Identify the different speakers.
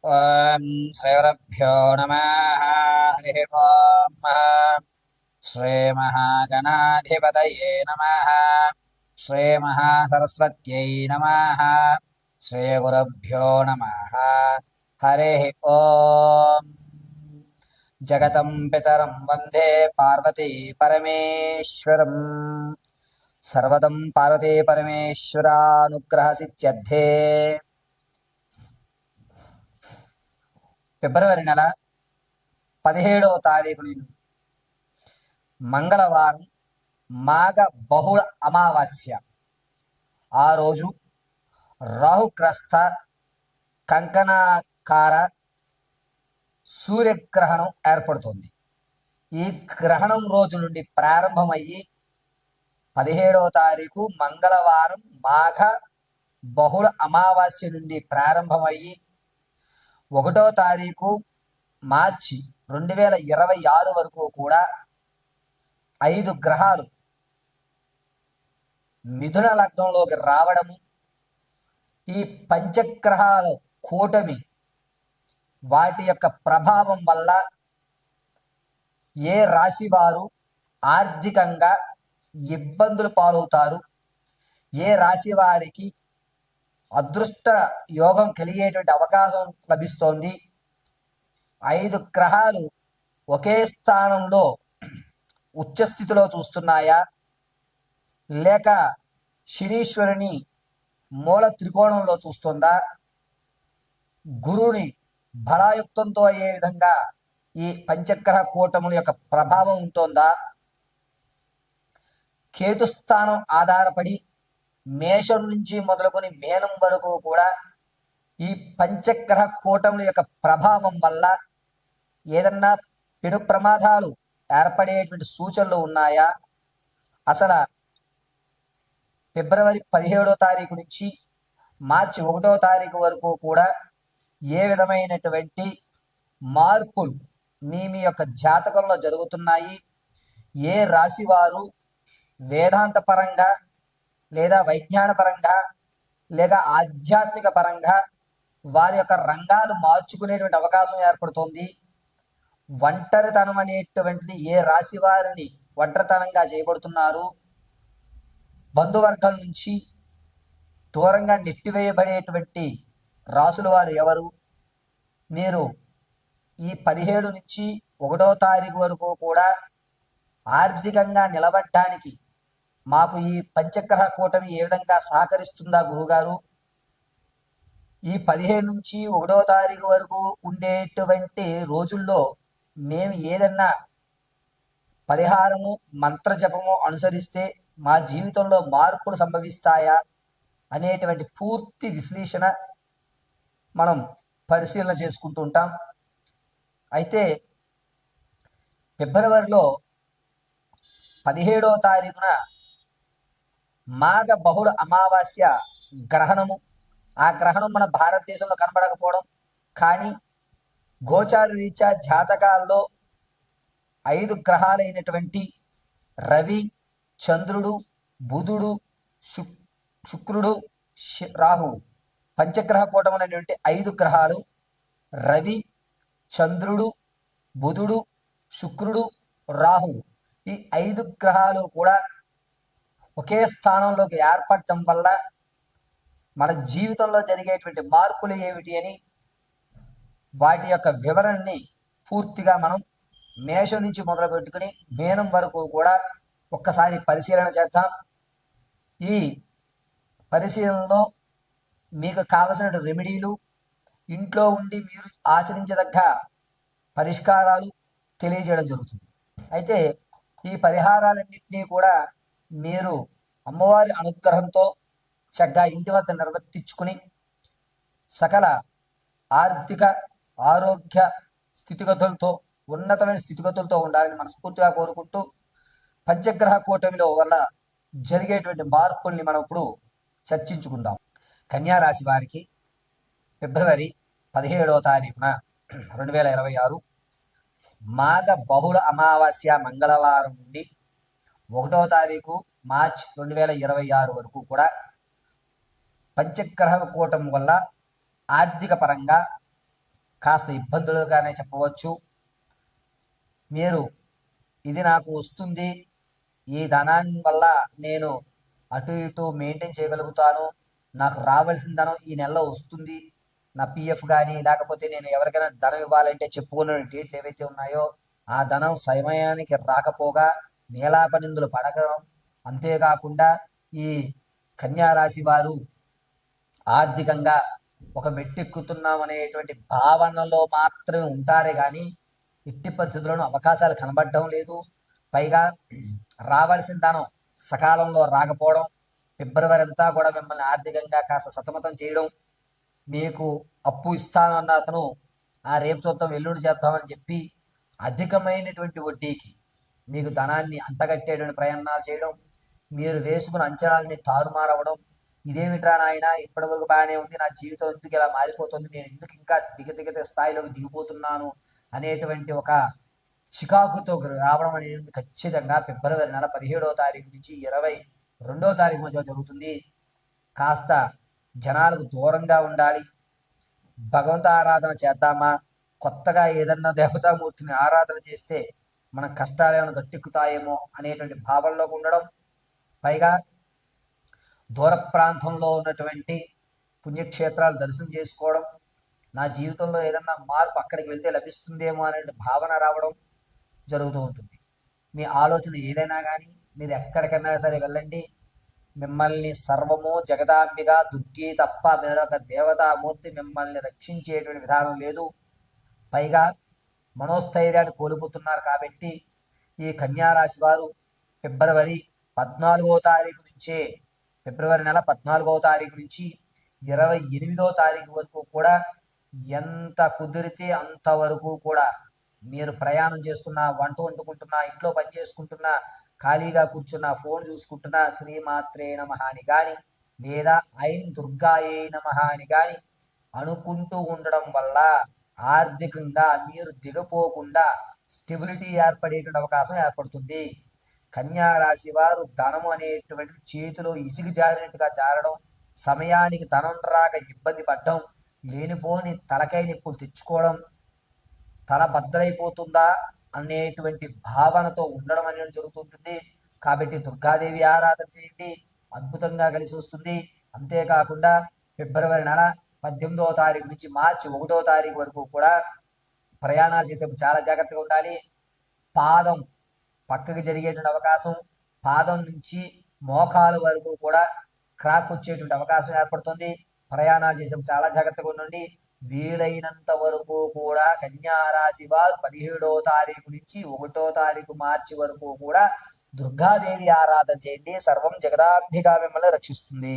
Speaker 1: ఓం శ్రీగురుభ్యో నమః. హరి ఓం శ్రీమహాగణాధిపతయే నమః. శ్రీమహాసరస్వత్యై నమః. శ్రీగురుభ్యో నమః. హరి ఓం. జగతం పితరం వందే పార్వతీ పరమేశ్వరం. సర్వదం పార్వతీ పరమేశ్వరానుగ్రహ సిద్ధ్యర్థే. ఫిబ్రవరి నెల 17వ తారీఖు మంగళవారం, మాఘ బహుళ అమావాస్య. ఆ రోజు రాహుగ్రస్త కంకణాకార సూర్యగ్రహణం ఏర్పడుతుంది. ఈ గ్రహణం రోజు నుండి ప్రారంభమయ్యి 17వ తారీఖు మంగళవారం మాఘ బహుళ అమావాస్య నుండి ప్రారంభమయ్యి 1వ తారీఖు మార్చి 2026 వరకు కూడా 5 గ్రహాలు మిథున లగ్నంలోకి రావడము, ఈ పంచగ్రహాల కూటమి వాటి యొక్క ప్రభావం వల్ల ఏ రాశి వారు ఆర్థికంగా ఇబ్బందులు పాలవుతారు, ఏ రాశి వారికి అదృష్ట యోగం కలిగేటువంటి అవకాశం లభిస్తోంది, 5 గ్రహాలు ఒకే స్థానంలో ఉచ్చస్థితిలో చూస్తున్నాయా, లేక శనీశ్వరుని మూల త్రికోణంలో చూస్తుందా, గురువుని బలాయుక్తంతో అయ్యే విధంగా ఈ పంచగ్రహ కూటముల యొక్క ప్రభావం ఉంటుందా, కేతుస్థానం ఆధారపడి మేషం నుంచి మొదలుకొని మేనం వరకు కూడా ఈ పంచగ్రహ కూటముల యొక్క ప్రభావం వల్ల ఏదన్నా పెను ప్రమాదాలు ఏర్పడేటువంటి సూచనలు ఉన్నాయా, అసలు ఫిబ్రవరి 17వ తారీఖు నుంచి మార్చి 1వ తారీఖు వరకు కూడా ఏ విధమైనటువంటి మార్పులు మీ యొక్క జాతకంలో జరుగుతున్నాయి, ఏ రాశి వారు వేదాంత పరంగా లేదా వైజ్ఞాన పరంగా లేక ఆధ్యాత్మిక పరంగా వారి యొక్క రంగాలు మార్చుకునేటువంటి అవకాశం ఏర్పడుతుంది, ఒంటరితనం అనేటువంటిది ఏ రాశి వారిని ఒంటరితనంగా చేయబడుతున్నారు, బంధువర్గం నుంచి దూరంగా నెట్టివేయబడేటువంటి రాసుల వారు ఎవరు, మీరు ఈ 17 నుంచి 1వ తారీఖు వరకు కూడా ఆర్థికంగా నిలబడడానికి మాకు ఈ పంచగ్రహ కూటమి ఏ విధంగా సహకరిస్తుందా గురుగారు, ఈ 17 నుంచి 1వ తారీఖు వరకు ఉండేటువంటి రోజుల్లో మేము ఏదన్నా పరిహారము మంత్రజపము అనుసరిస్తే మా జీవితంలో మార్పులు సంభవిస్తాయా అనేటువంటి పూర్తి విశ్లేషణ మనం పరిశీలన చేసుకుంటూ ఉంటాం. అయితే ఫిబ్రవరిలో 17వ తారీఖున మాఘ బహుళ అమావాస్య గ్రహణము. ఆ గ్రహణం మన భారతదేశంలో కనబడకపోవడం, కానీ గోచార రీత్యా జాతకాల్లో 5 గ్రహాలైనటువంటి రవి, చంద్రుడు, బుధుడు, శుక్రుడు, రాహువు, పంచగ్రహ కూటమైనటువంటి 5 గ్రహాలు రవి, చంద్రుడు, బుధుడు, శుక్రుడు, రాహువు, ఈ 5 గ్రహాలు కూడా ఒకే స్థానంలోకి ఏర్పడటం వల్ల మన జీవితంలో జరిగేటువంటి మార్పులు ఏమిటి అని వాటి యొక్క వివరణని పూర్తిగా మనం మేషం నుంచి మొదలు పెట్టుకుని మేనం వరకు కూడా ఒక్కసారి పరిశీలన చేద్దాం. ఈ పరిశీలనలో మీకు కావలసిన రెమెడీలు, ఇంట్లో ఉండి మీరు ఆచరించదగ్గ పరిష్కారాలు తెలియజేయడం జరుగుతుంది. అయితే ఈ పరిహారాలన్నింటినీ కూడా మీరు అమ్మవారి అనుగ్రహంతో చక్కగా ఇంటి వద్ద నిర్వర్తించుకుని సకల ఆర్థిక ఆరోగ్య స్థితిగతులతో ఉన్నతమైన స్థితిగతులతో ఉండాలని మనస్ఫూర్తిగా కోరుకుంటూ పంచగ్రహ కూటమిలో వల్ల జరిగేటువంటి మార్పుల్ని మనం ఇప్పుడు చర్చించుకుందాం. కన్యారాశి వారికి ఫిబ్రవరి 17వ తారీఖున 2026 మాఘ బహుళ అమావాస్య మంగళవారం నుండి 1వ తారీఖు మార్చి 2026 వరకు కూడా పంచగ్రహ కూటమి వల్ల ఆర్థిక పరంగా కాస్త ఇబ్బందులుగానే చెప్పవచ్చు. మీరు ఇది నాకు వస్తుంది, ఈ ధనాన్ని వల్ల నేను అటు ఇటు మెయింటైన్ చేయగలుగుతాను, నాకు రావాల్సిన ధనం ఈ నెలలో వస్తుంది, నా పిఎఫ్ కానీ లేకపోతే నేను ఎవరికైనా ధనం ఇవ్వాలంటే చెప్పుకున్న డేట్లు ఏవైతే ఉన్నాయో ఆ ధనం సమయానికి రాకపోగా నీలాపనిందులు పడగడం, అంతేకాకుండా ఈ కన్యారాశి వారు ఆర్థికంగా ఒక మెట్టెక్కుతున్నాం అనేటువంటి భావనలో మాత్రమే ఉంటారే కానీ ఎట్టి పరిస్థితుల్లోనూ అవకాశాలు కనబడడం లేదు. పైగా రావాల్సిన ధనం సకాలంలో రాకపోవడం, ఫిబ్రవరి అంతా కూడా మిమ్మల్ని ఆర్థికంగా కాస్త సతమతం చేయడం, మీకు అప్పు ఇస్తాను అన్న అతను రేపు చూద్దాం ఎల్లుండి చేద్దామని చెప్పి అధికమైనటువంటి వడ్డీకి మీకు ధనాన్ని అంటగట్టేటువంటి ప్రయత్నాలు చేయడం, మీరు వేసుకున్న అంచనాలని తారుమారవడం, ఇదేమిట్రా నాయన ఇప్పటి వరకు బాగానే ఉంది, నా జీవితం ఎందుకు ఇలా మారిపోతుంది, నేను ఎందుకు ఇంకా దిగ స్థాయిలోకి దిగిపోతున్నాను అనేటువంటి ఒక చికాకుతో రావడం అనేది ఖచ్చితంగా ఫిబ్రవరి నెల 17వ తారీఖు నుంచి 22వ తారీఖు మధ్య జరుగుతుంది. కాస్త జనాలకు దూరంగా ఉండాలి. భగవంత ఆరాధన చేద్దామా, కొత్తగా ఏదన్నా దేవతామూర్తిని ఆరాధన చేస్తే మన కష్టాలు ఏమైనా గట్టెక్కుతాయేమో అనేటువంటి భావనలోకి ఉండడం, పైగా దూర ప్రాంతంలో ఉన్నటువంటి పుణ్యక్షేత్రాలు దర్శనం చేసుకోవడం, నా జీవితంలో ఏదన్నా మార్పు అక్కడికి వెళ్తే లభిస్తుందేమో అనే భావన రావడం జరుగుతూ ఉంటుంది. మీ ఆలోచన ఏదైనా కానీ మీరు ఎక్కడికైనా సరే వెళ్ళండి, మిమ్మల్ని సర్వము జగదాంబిగా దుర్గి తప్ప మరొక దేవతామూర్తి మిమ్మల్ని రక్షించేటువంటి విధానం లేదు. పైగా మనోస్థైర్యాన్ని కోల్పోతున్నారు. కాబట్టి ఈ కన్యారాశి వారు ఫిబ్రవరి 14వ తారీఖు నుంచే, ఫిబ్రవరి నెల 14వ తారీఖు నుంచి 28వ తారీఖు వరకు కూడా ఎంత కుదిరితే అంతవరకు కూడా మీరు ప్రయాణం చేస్తున్నా, వంట వండుకుంటున్నా, ఇంట్లో పని చేసుకుంటున్నా, ఖాళీగా కూర్చున్నా, ఫోన్ చూసుకుంటున్నా శ్రీమాత్రే నమః అని కానీ లేదా ఐం దుర్గాయే నమః అని కానీ అనుకుంటూ ఉండడం వల్ల ఆర్థికంగా మీరు దిగపోకుండా స్టెబిలిటీ ఏర్పడేటువంటి అవకాశం ఏర్పడుతుంది. కన్యా రాశి వారు ధనము అనేటువంటి చేతిలో ఇసిగి జారినట్టుగా జారడం, సమయానికి ధనం రాక ఇబ్బంది పడడం, లేనిపోని తలకాయ నిప్పులు తెచ్చుకోవడం, తల బద్దలైపోతుందా అనేటువంటి భావనతో ఉండడం అనేది జరుగుతుంటుంది. కాబట్టి దుర్గాదేవి ఆరాధన చేయండి, అద్భుతంగా కలిసి వస్తుంది. అంతేకాకుండా ఫిబ్రవరి నెల 18వ తారీఖు నుంచి మార్చి 1వ తారీఖు వరకు కూడా ప్రయాణాలు చేసేప్పుడు చాలా జాగ్రత్తగా ఉండాలి. పాదం పక్కకి జరిగేటువంటి అవకాశం, పాదం నుంచి మోకాలు వరకు కూడా క్రాక్ వచ్చేటువంటి అవకాశం ఏర్పడుతుంది. ప్రయాణాలు చేసేప్పుడు చాలా జాగ్రత్తగా ఉండండి. వీలైనంత వరకు కూడా కన్యారాశి వారు 17వ తారీఖు నుంచి 1వ తారీఖు మార్చి వరకు కూడా దుర్గాదేవి ఆరాధన చేయండి. సర్వం జగదాంబిక మిమ్మల్ని రక్షిస్తుంది.